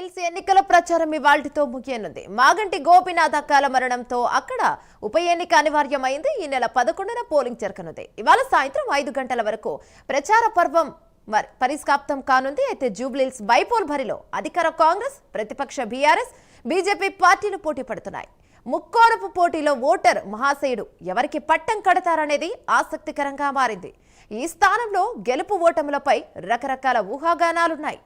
MLC ఎన్నికల ప్రచారం ఇవాల్టితో ముగియనుంది. మాగంటి గోపీనాథ్ అకాల మరణంతో అక్కడ ఉప ఎన్నిక అనివార్యమైంది. ఈ నెల 11న పోలింగ్ జరగనుంది. ఇవాళ సాయంత్రం 5 గంటల వరకు ప్రచార పర్వం పరిసమాప్తం కానుంది. అయితే జూబ్లీహిల్స్ బైపోల్ బరిలో అధికార కాంగ్రెస్, ప్రతిపక్ష బీఆర్ఎస్, బీజేపీ పార్టీలు పోటీ పడుతున్నాయి. ముక్కోరపు పోటీలో ఓటర్ మహాశయుడు ఎవరికి పట్టం కడతారనేది ఆసక్తికరంగా మారింది. ఈ స్థానంలో గెలుపు ఓటములపై రకరకాల ఊహాగానాలున్నాయి.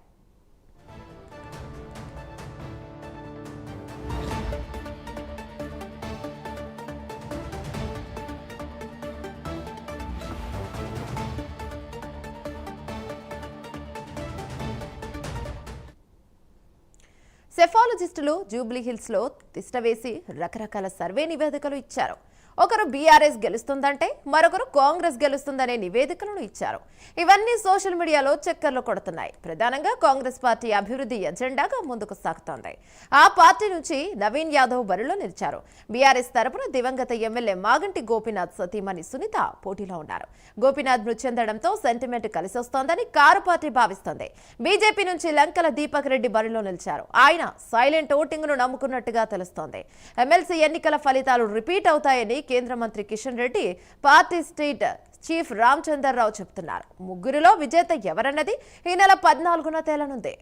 సెఫాలజిస్టులు జూబ్లీహిల్స్ లో తిష్టవేసి రకరకాల సర్వే నివేదికలు ఇచ్చారు. ఒకరు బీఆర్ఎస్ గెలుస్తుందంటే మరొకరు కాంగ్రెస్ గెలుస్తుందనే నివేదికలను ఇచ్చారు. ఇవన్నీ సోషల్ మీడియాలో చక్కర్లు కొడుతున్నాయి. ప్రధానంగా కాంగ్రెస్ పార్టీ అభివృద్ధి ఎజెండాగా ముందుకు సాగుతోంది. ఆ పార్టీ నుంచి నవీన్ యాదవ్ బరిలో నిలిచారు. బీఆర్ఎస్ తరపున దివంగత ఎమ్మెల్యే మాగంటి గోపీనాథ్ సతీమణి సునీత పోటీలో ఉన్నారు. గోపీనాథ్ మృతి చెందడంతో సెంటిమెంట్ కలిసొస్తోందని కారు పార్టీ భావిస్తోంది. బీజేపీ నుంచి లంకల దీపక్ రెడ్డి బరిలో నిలిచారు. ఆయన సైలెంట్ ఓటింగ్ ను నమ్ముకున్నట్టుగా తెలుస్తోంది. ఎమ్మెల్సీ ఎన్నికల ఫలితాలు రిపీట్ అవుతాయని కేంద్ర మంత్రి Kishan Reddy, party state chief Ramachandra Rao చెబుతున్నారు. ముగ్గురిలో విజేత ఎవరన్నది ఈ నెల 14న తేలనుంది.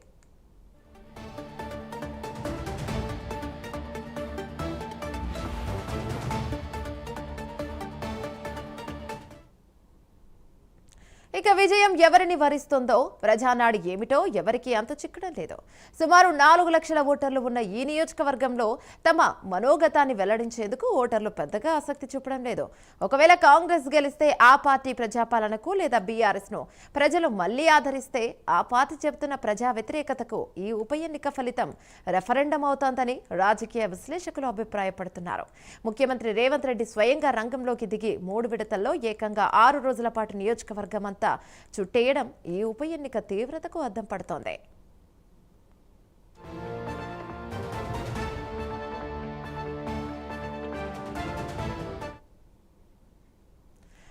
ఇక విజయం ఎవరిని వరిస్తుందో, ప్రజానాడి ఏమిటో ఎవరికి అంత చిక్కడం లేదు. సుమారు 4 లక్షల ఓటర్లు ఉన్న ఈ నియోజకవర్గంలో తమ మనోగతాన్ని వెల్లడించేందుకు ఓటర్లు పెద్దగా ఆసక్తి చూపడం లేదు. ఒకవేళ కాంగ్రెస్ గెలిస్తే ఆ పార్టీ ప్రజాపాలనకు లేదా బీఆర్ఎస్ ను ప్రజలు మళ్లీ ఆదరిస్తే ఆ పార్టీ చెబుతున్న ప్రజా వ్యతిరేకతకు ఈ ఉప ఎన్నిక ఫలితం రెఫరెండం అవుతోందని రాజకీయ విశ్లేషకులు అభిప్రాయపడుతున్నారు. ముఖ్యమంత్రి రేవంత్ రెడ్డి స్వయంగా రంగంలోకి దిగి 3 విడతల్లో ఏకంగా 6 రోజుల పాటు నియోజకవర్గం చుట్టేయడం ఈ ఉప ఎన్నిక తీవ్రతకు అద్దం పడుతోంది.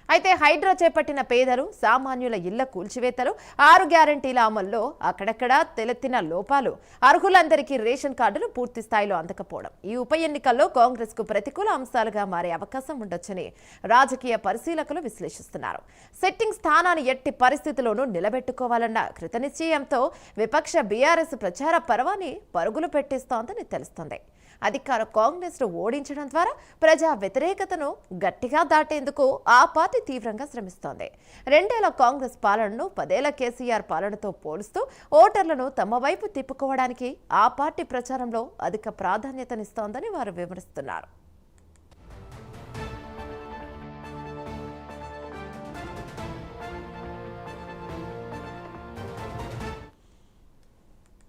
అయితే హైడ్రా చేపట్టిన పేదలు, సామాన్యుల ఇళ్ల కూల్చివేతలు, 6 గ్యారంటీల అమల్లో అక్కడక్కడ తెలెత్తిన లోపాలు, అర్హులందరికీ రేషన్ కార్డులు పూర్తి స్థాయిలో అందకపోవడం ఈ ఉప ఎన్నికల్లో కాంగ్రెస్ కు ప్రతికూల అంశాలుగా మారే అవకాశం ఉండొచ్చని రాజకీయ పరిశీలకులు విశ్లేషిస్తున్నారు. సిట్టింగ్ స్థానాన్ని ఎట్టి పరిస్థితుల్లోనూ నిలబెట్టుకోవాలన్న కృతనిశ్చయంతో విపక్ష బీఆర్ఎస్ ప్రచార పర్వాన్ని పరుగులు పెట్టిస్తోందని తెలుస్తోంది. అధికార కాంగ్రెస్ ను ఓడించడం ద్వారా ప్రజా వ్యతిరేకతను గట్టిగా దాటేందుకు ఆ పార్టీ తీవ్రంగా శ్రమిస్తోంది. 2 ఏళ్ల కాంగ్రెస్ పాలనను 10 ఏళ్ల కేసీఆర్ పాలనతో పోలుస్తూ ఓటర్లను తమ వైపు తిప్పుకోవడానికి ఆ పార్టీ ప్రచారంలో అధిక ప్రాధాన్యతనిస్తోందని వారు వివరిస్తున్నారు.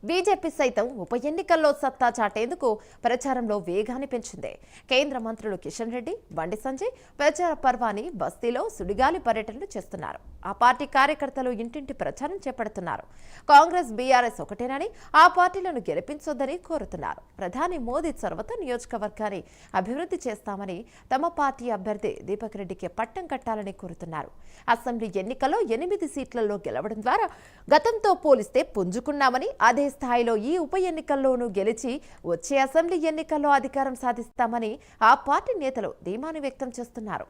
బీజేపీ సైతం ఉప ఎన్నికల్లో సత్తా చాటేందుకు ప్రచారంలో వేగాన్ని పెంచింది. కేంద్ర మంత్రులు కిషన్ రెడ్డి, బండి సంజయ్ ప్రచార పర్వాన్ని బస్తీలో సుడిగాలి పర్యటనలు చేస్తున్నారు. ఆ పార్టీ కార్యకర్తలు ఇంటింటి ప్రచారం చేపడుతున్నారు. కాంగ్రెస్, బీఆర్ఎస్ ఒకటేనని, ఆ పార్టీలను గెలిపించొద్దని కోరుతున్నారు. ప్రధాని మోదీ చొరవతో నియోజకవర్గాన్ని అభివృద్ధి చేస్తామని, తమ పార్టీ అభ్యర్థి దీపక్ రెడ్డికి పట్టం కట్టాలని కోరుతున్నారు. అసెంబ్లీ ఎన్నికల్లో 8 సీట్లలో గెలవడం ద్వారా గతంతో పోలిస్తే పుంజుకున్నామని, అదే స్థాయిలో ఈ ఉప ఎన్నికల్లోనూ గెలిచి వచ్చే అసెంబ్లీ ఎన్నికల్లో అధికారం సాధిస్తామని ఆ పార్టీ నేతలు ధీమాను వ్యక్తం చేస్తున్నారు.